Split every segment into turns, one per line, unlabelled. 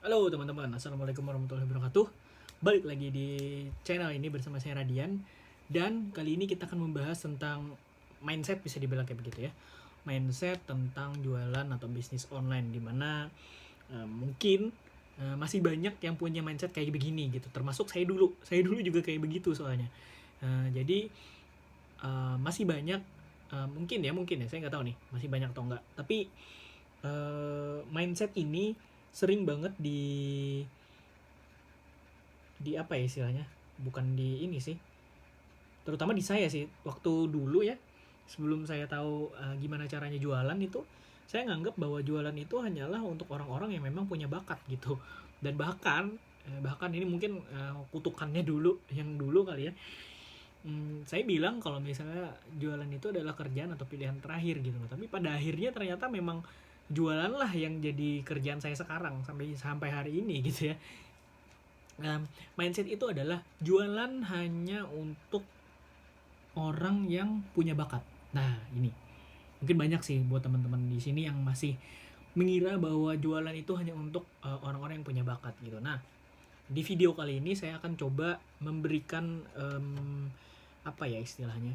Halo teman-teman, Assalamualaikum warahmatullahi wabarakatuh. Balik lagi di channel ini bersama saya Radian. Dan kali ini kita akan membahas tentang mindset, bisa dibilang kayak begitu ya. Mindset tentang jualan atau bisnis online, dimana mungkin masih banyak yang punya mindset kayak begini gitu. Termasuk saya dulu juga kayak begitu soalnya. Jadi masih banyak, mungkin ya saya nggak tahu nih masih banyak atau enggak. Tapi mindset ini sering banget di apa ya istilahnya, bukan di ini sih, terutama di saya sih waktu dulu ya, sebelum saya tahu gimana caranya jualan itu, saya nganggap bahwa jualan itu hanyalah untuk orang-orang yang memang punya bakat gitu. Dan bahkan ini mungkin kutukannya dulu yang dulu kali ya. Saya bilang kalau misalnya jualan itu adalah kerjaan atau pilihan terakhir gitu loh. Tapi pada akhirnya ternyata memang jualan lah yang jadi kerjaan saya sekarang sampai sampai hari ini gitu ya. Mindset itu adalah jualan hanya untuk orang yang punya bakat. Nah, ini mungkin banyak sih buat teman-teman di sini yang masih mengira bahwa jualan itu hanya untuk orang-orang yang punya bakat gitu. Nah, di video kali ini saya akan coba memberikan apa ya istilahnya,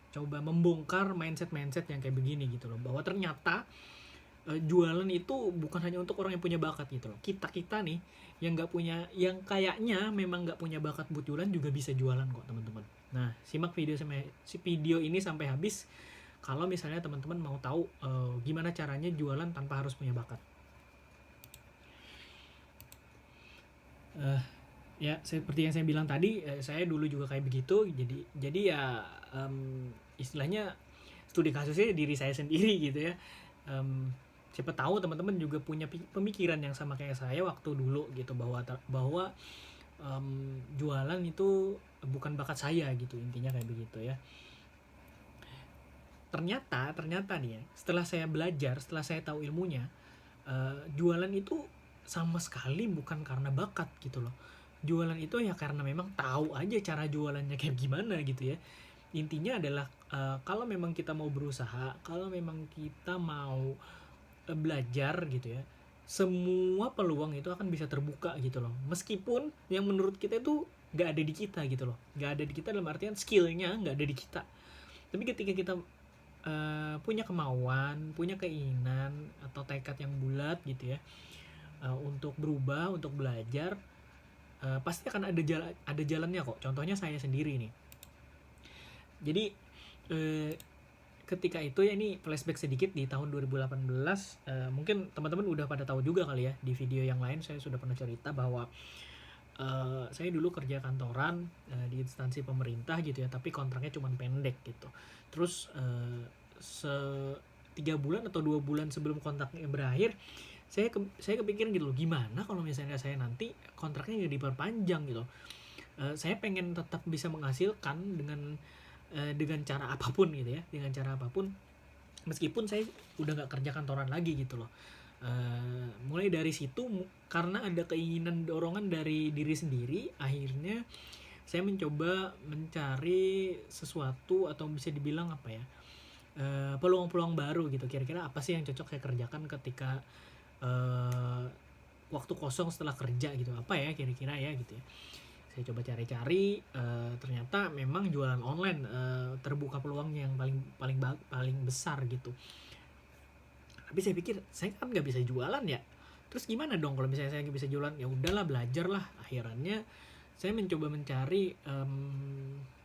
coba membongkar mindset-mindset yang kayak begini gitu loh, bahwa ternyata jualan itu bukan hanya untuk orang yang punya bakat gitu loh. Kita nih yang nggak punya, yang kayaknya memang nggak punya bakat buat jualan juga bisa jualan kok teman-teman. Nah, simak video ini sampai habis kalau misalnya teman-teman mau tahu gimana caranya jualan tanpa harus punya bakat. Ya seperti yang saya bilang tadi, saya dulu juga kayak begitu. Jadi ya istilahnya studi kasusnya diri saya sendiri gitu ya. Siapa tahu teman-teman juga punya pemikiran yang sama kayak saya waktu dulu gitu, bahwa jualan itu bukan bakat saya gitu, intinya kayak begitu ya. Ternyata nih ya, setelah saya belajar, setelah saya tahu ilmunya, jualan itu sama sekali bukan karena bakat gitu loh. Jualan itu ya karena memang tahu aja cara jualannya kayak gimana gitu ya. Intinya adalah kalau memang kita mau berusaha, kalau memang kita mau belajar gitu ya, semua peluang itu akan bisa terbuka gitu loh. Meskipun yang menurut kita itu nggak ada di kita gitu loh, nggak ada di kita dalam artian skillnya nggak ada di kita. Tapi ketika kita punya kemauan, punya keinginan atau tekad yang bulat gitu ya, untuk berubah, untuk belajar, pasti akan ada jalannya kok. Contohnya saya sendiri nih. Jadi ketika itu ya, ini flashback sedikit di tahun 2018, mungkin teman-teman udah pada tahu juga kali ya, di video yang lain saya sudah pernah cerita bahwa saya dulu kerja kantoran di instansi pemerintah gitu ya, tapi kontraknya cuma pendek gitu. Terus 3 bulan atau 2 bulan sebelum kontraknya berakhir, saya kepikiran gitu loh, gimana kalau misalnya saya nanti kontraknya nggak diperpanjang gitu. Saya pengen tetap bisa menghasilkan dengan cara apapun gitu ya, dengan cara apapun, meskipun saya udah nggak kerja kantoran lagi gitu loh. Mulai dari situ, karena ada keinginan dorongan dari diri sendiri, akhirnya saya mencoba mencari sesuatu atau bisa dibilang apa ya, peluang-peluang baru gitu. Kira-kira apa sih yang cocok saya kerjakan ketika waktu kosong setelah kerja gitu, apa ya kira-kira ya gitu ya. Saya coba cari-cari, ternyata memang jualan online terbuka peluang yang paling besar gitu. Tapi saya pikir saya kan nggak bisa jualan ya, terus gimana dong kalau misalnya saya nggak bisa jualan? Ya udahlah, belajar lah. Akhirnya saya mencoba mencari,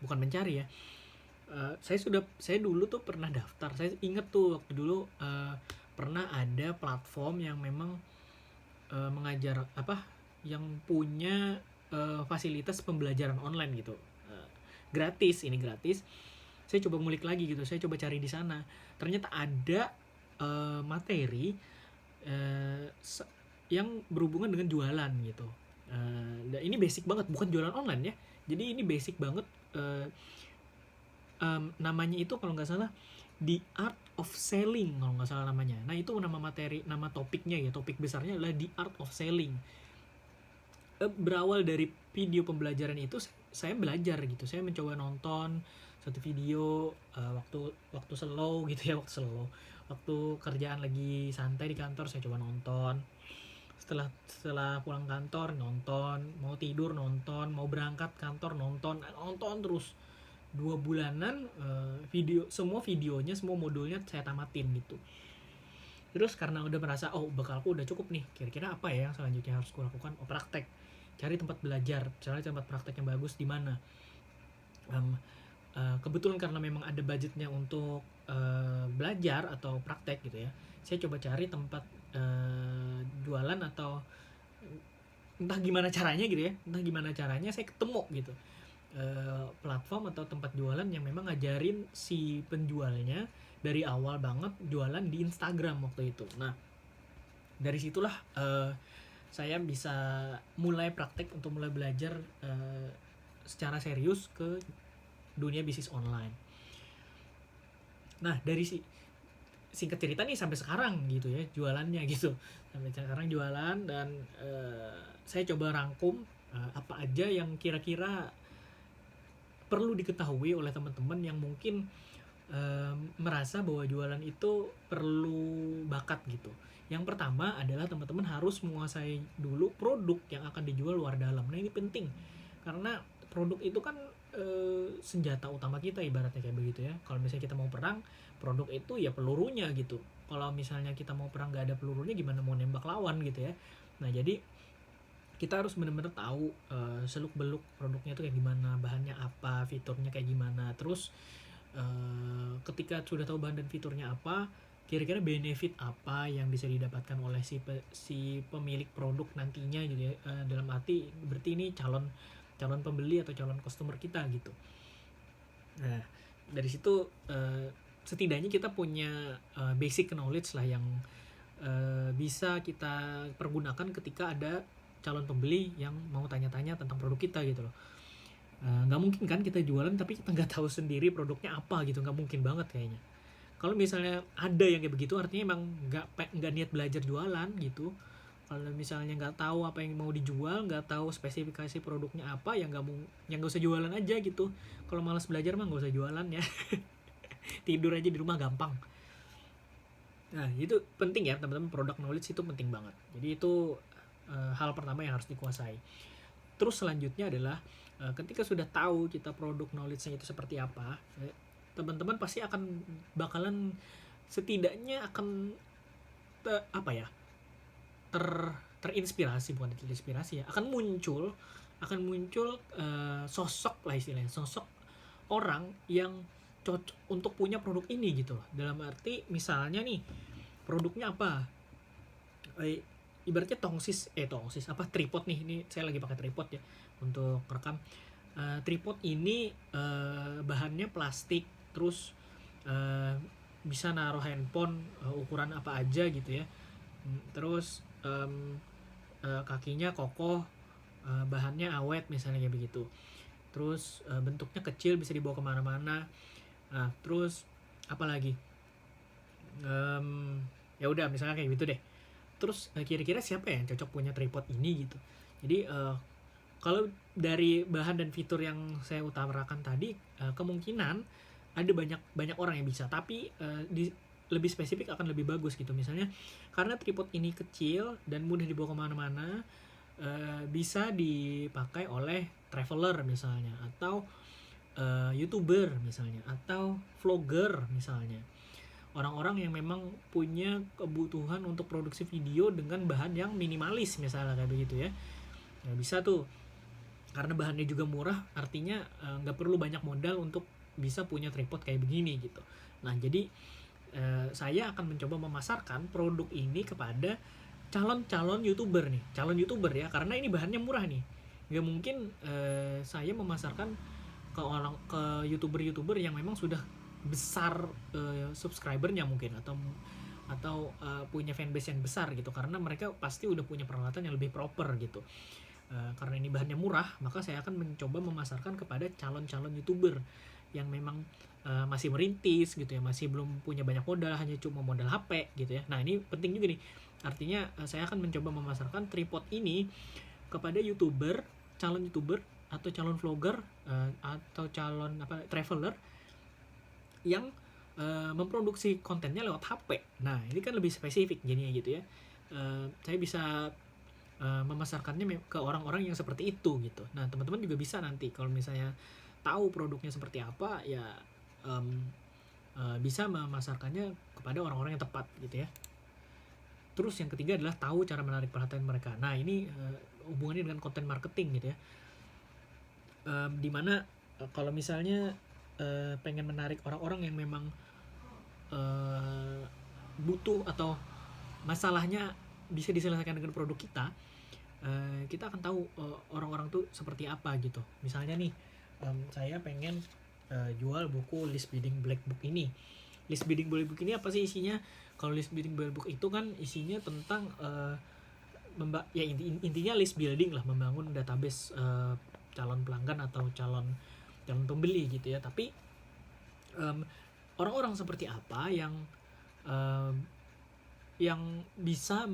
bukan mencari ya, saya dulu tuh pernah daftar. Saya inget tuh waktu dulu pernah ada platform yang memang mengajar apa, yang punya fasilitas pembelajaran online gitu, gratis. Ini gratis. Saya coba ngulik lagi gitu, saya coba cari di sana. Ternyata ada materi yang berhubungan dengan jualan gitu. Dan ini basic banget, bukan jualan online ya. Jadi ini basic banget. Namanya itu kalau nggak salah The Art of Selling, kalau nggak salah namanya. Nah itu nama topiknya ya, topik besarnya adalah The Art of Selling. Berawal dari video pembelajaran itu, saya belajar gitu. Saya mencoba nonton satu video waktu slow gitu ya, waktu kerjaan lagi santai di kantor, saya coba nonton. setelah pulang kantor nonton, mau tidur nonton, mau berangkat kantor nonton terus 2 bulanan. Semua videonya, semua modulnya saya tamatin gitu. Terus karena udah merasa bekalku udah cukup nih, kira-kira apa ya yang selanjutnya harus kulakukan? Praktek, cari tempat belajar, cari tempat praktek yang bagus di mana. Kebetulan karena memang ada budgetnya untuk belajar atau praktek gitu ya, saya coba cari tempat jualan, atau entah gimana caranya saya ketemu gitu platform atau tempat jualan yang memang ngajarin si penjualnya dari awal banget jualan di Instagram waktu itu. Nah, dari situlah saya bisa mulai praktek untuk mulai belajar secara serius ke dunia bisnis online. Nah, dari singkat cerita nih sampai sekarang gitu ya jualannya gitu. Sampai sekarang jualan, dan saya coba rangkum apa aja yang kira-kira perlu diketahui oleh teman-teman yang mungkin merasa bahwa jualan itu perlu bakat gitu. Yang pertama adalah teman-teman harus menguasai dulu produk yang akan dijual luar dalam. Nah, ini penting karena produk itu kan senjata utama kita ibaratnya kayak begitu ya. Kalau misalnya kita mau perang, produk itu ya pelurunya gitu. Kalau misalnya kita mau perang nggak ada pelurunya, gimana mau nembak lawan gitu ya. Nah, jadi kita harus benar-benar tahu seluk beluk produknya itu kayak gimana, bahannya apa, fiturnya kayak gimana. Terus ketika sudah tahu bahan dan fiturnya apa, kira-kira benefit apa yang bisa didapatkan oleh si pemilik produk nantinya gitu ya. Dalam arti berarti ini calon pembeli atau calon customer kita gitu. Nah, dari situ setidaknya kita punya basic knowledge lah yang bisa kita pergunakan ketika ada calon pembeli yang mau tanya-tanya tentang produk kita gitu loh. Nggak mungkin kan kita jualan tapi kita nggak tahu sendiri produknya apa gitu, nggak mungkin banget kayaknya. Kalau misalnya ada yang kayak begitu, artinya emang nggak niat belajar jualan gitu. Kalau misalnya nggak tahu apa yang mau dijual, nggak tahu spesifikasi produknya apa, ya nggak usah jualan aja gitu. Kalau malas belajar mah nggak usah jualan ya. Tidur aja di rumah gampang. Nah, itu penting ya teman-teman, product knowledge itu penting banget. Jadi itu hal pertama yang harus dikuasai. Terus selanjutnya adalah ketika sudah tahu kita produk knowledge-nya itu seperti apa, teman-teman pasti akan bakalan setidaknya akan terinspirasi, bukan terinspirasi ya, akan muncul sosok lah istilahnya, sosok orang yang cocok untuk punya produk ini gitu loh. Dalam arti misalnya nih produknya apa, ibaratnya tongsis tripod nih, ini saya lagi pakai tripod ya untuk rekam. Tripod ini bahannya plastik, terus bisa naruh handphone ukuran apa aja gitu ya. Terus kakinya kokoh, bahannya awet misalnya kayak begitu. Terus bentuknya kecil, bisa dibawa kemana-mana. Nah, terus apa lagi? Ya udah misalnya kayak gitu deh. Terus kira-kira siapa yang cocok punya tripod ini gitu. Jadi kalau dari bahan dan fitur yang saya utarakan tadi, kemungkinan ada banyak orang yang bisa, tapi lebih spesifik akan lebih bagus gitu. Misalnya karena tripod ini kecil dan mudah dibawa kemana-mana, bisa dipakai oleh traveler misalnya, atau YouTuber misalnya, atau vlogger misalnya. Orang-orang yang memang punya kebutuhan untuk produksi video dengan bahan yang minimalis misalnya kayak begitu ya. Nah, bisa tuh. Karena bahannya juga murah, artinya nggak perlu banyak modal untuk bisa punya tripod kayak begini gitu. Nah, jadi saya akan mencoba memasarkan produk ini kepada calon YouTuber nih. Calon YouTuber ya, karena ini bahannya murah nih. Nggak mungkin saya memasarkan ke YouTuber yang memang sudah besar subscribernya mungkin, atau punya fanbase yang besar gitu, karena mereka pasti udah punya peralatan yang lebih proper gitu. Karena ini bahannya murah, maka saya akan mencoba memasarkan kepada calon YouTuber yang memang masih merintis gitu ya, masih belum punya banyak modal, hanya cuma modal HP gitu ya. Nah, ini penting juga nih, artinya saya akan mencoba memasarkan tripod ini kepada calon YouTuber atau calon vlogger atau calon traveler yang memproduksi kontennya lewat HP. Nah, ini kan lebih spesifik jadinya gitu ya. Saya bisa memasarkannya ke orang-orang yang seperti itu gitu. Nah, teman-teman juga bisa nanti kalau misalnya tahu produknya seperti apa ya, bisa memasarkannya kepada orang-orang yang tepat gitu ya. Terus yang ketiga adalah tahu cara menarik perhatian mereka. Nah, ini hubungannya dengan content marketing gitu ya. Dimana kalau misalnya pengen menarik orang-orang yang memang butuh atau masalahnya bisa diselesaikan dengan produk kita, kita akan tahu orang-orang tuh seperti apa gitu. Misalnya nih, saya pengen jual buku List Building Black Book ini. List Building Black Book ini apa sih isinya? Kalau List Building Black Book itu kan isinya tentang intinya list building lah, membangun database calon pelanggan atau calon pembeli gitu ya. Tapi orang-orang seperti apa yang bisa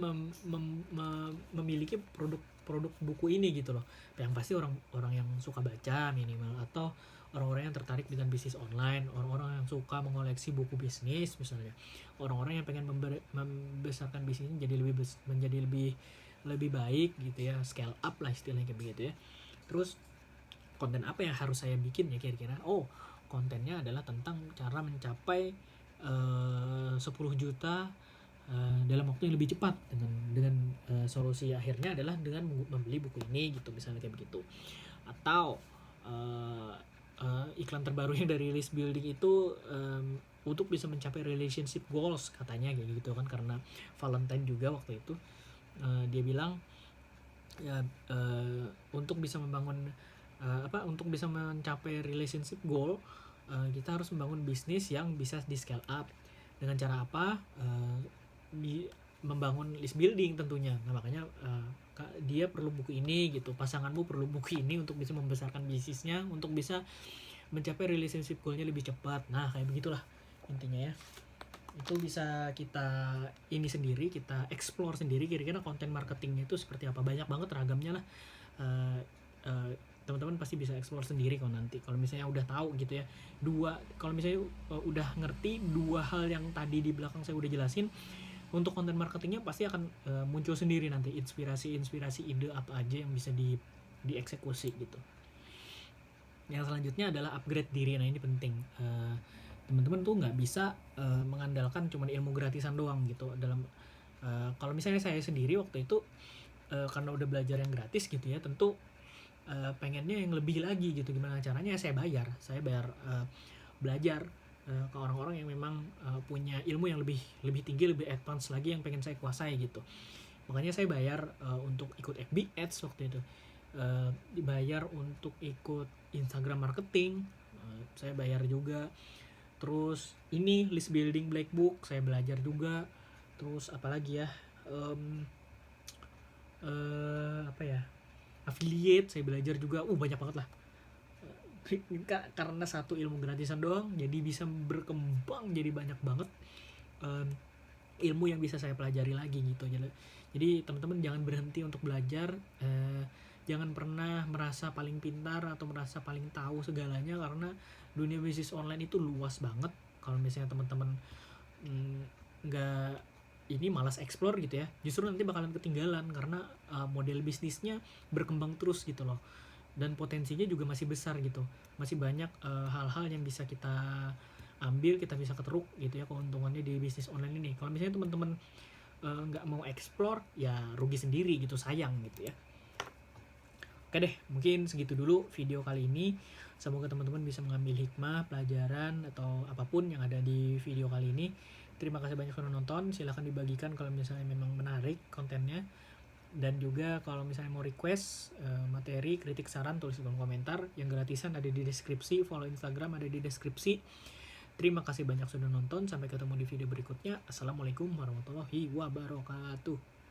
memiliki produk buku ini gitu loh. Yang pasti orang-orang yang suka baca minimal, atau orang-orang yang tertarik dengan bisnis online, orang-orang yang suka mengoleksi buku bisnis misalnya, orang-orang yang pengen membesarkan bisnisnya menjadi lebih baik gitu ya, scale up lah istilahnya kayak begitu ya. Terus konten apa yang harus saya bikin ya kira-kira? Kontennya adalah tentang cara mencapai 10 juta dalam waktu yang lebih cepat dengan solusi akhirnya adalah dengan membeli buku ini gitu, misalnya kayak begitu. Atau iklan terbaru yang dari List Building itu untuk bisa mencapai relationship goals katanya kayak gitu kan, karena Valentine juga waktu itu dia bilang ya, untuk bisa membangun untuk bisa mencapai relationship goal, kita harus membangun bisnis yang bisa di scale up. Dengan cara apa? Membangun list building tentunya. Nah, makanya dia perlu buku ini gitu, pasanganmu perlu buku ini untuk bisa membesarkan bisnisnya, untuk bisa mencapai relationship goalnya lebih cepat. Nah, kayak begitulah intinya ya. Itu bisa kita explore sendiri kira-kira konten marketingnya itu seperti apa. Banyak banget ragamnya lah. Teman-teman pasti bisa explore sendiri kalau nanti, kalau misalnya udah tahu gitu ya. Kalau misalnya udah ngerti dua hal yang tadi di belakang saya udah jelasin, untuk konten marketingnya pasti akan muncul sendiri nanti inspirasi ide apa aja yang bisa dieksekusi gitu. Yang selanjutnya adalah upgrade diri. Nah, ini penting. Teman-teman tuh nggak bisa mengandalkan cuma ilmu gratisan doang gitu. Kalau misalnya saya sendiri waktu itu karena udah belajar yang gratis gitu ya, tentu pengennya yang lebih lagi gitu. Gimana caranya? Saya bayar belajar ke orang-orang yang memang punya ilmu yang lebih tinggi, lebih advance lagi, yang pengen saya kuasai gitu. Makanya saya bayar untuk ikut FB Ads waktu itu, dibayar untuk ikut Instagram marketing, saya bayar juga. Terus ini List Building Black Book saya belajar juga. Terus apalagi ya, affiliate saya belajar juga. Banyak banget lah. Karena satu ilmu gratisan doang jadi bisa berkembang jadi banyak banget ilmu yang bisa saya pelajari lagi gitu. Jadi teman-teman jangan berhenti untuk belajar, jangan pernah merasa paling pintar atau merasa paling tahu segalanya, karena dunia bisnis online itu luas banget. Kalau misalnya teman-teman nggak malas explore gitu ya, justru nanti bakalan ketinggalan, karena model bisnisnya berkembang terus gitu loh. Dan potensinya juga masih besar gitu, masih banyak hal-hal yang bisa kita ambil, kita bisa keteruk gitu ya keuntungannya di bisnis online ini. Kalau misalnya teman-teman nggak mau explore, ya rugi sendiri gitu, sayang gitu ya. Oke deh, mungkin segitu dulu video kali ini. Semoga teman-teman bisa mengambil hikmah, pelajaran, atau apapun yang ada di video kali ini. Terima kasih banyak sudah nonton. Silahkan dibagikan kalau misalnya memang menarik kontennya. Dan juga kalau misalnya mau request materi, kritik, saran, tulis di kolom komentar. Yang gratisan ada di deskripsi, follow Instagram ada di deskripsi. Terima kasih banyak sudah nonton, sampai ketemu di video berikutnya. Assalamualaikum warahmatullahi wabarakatuh.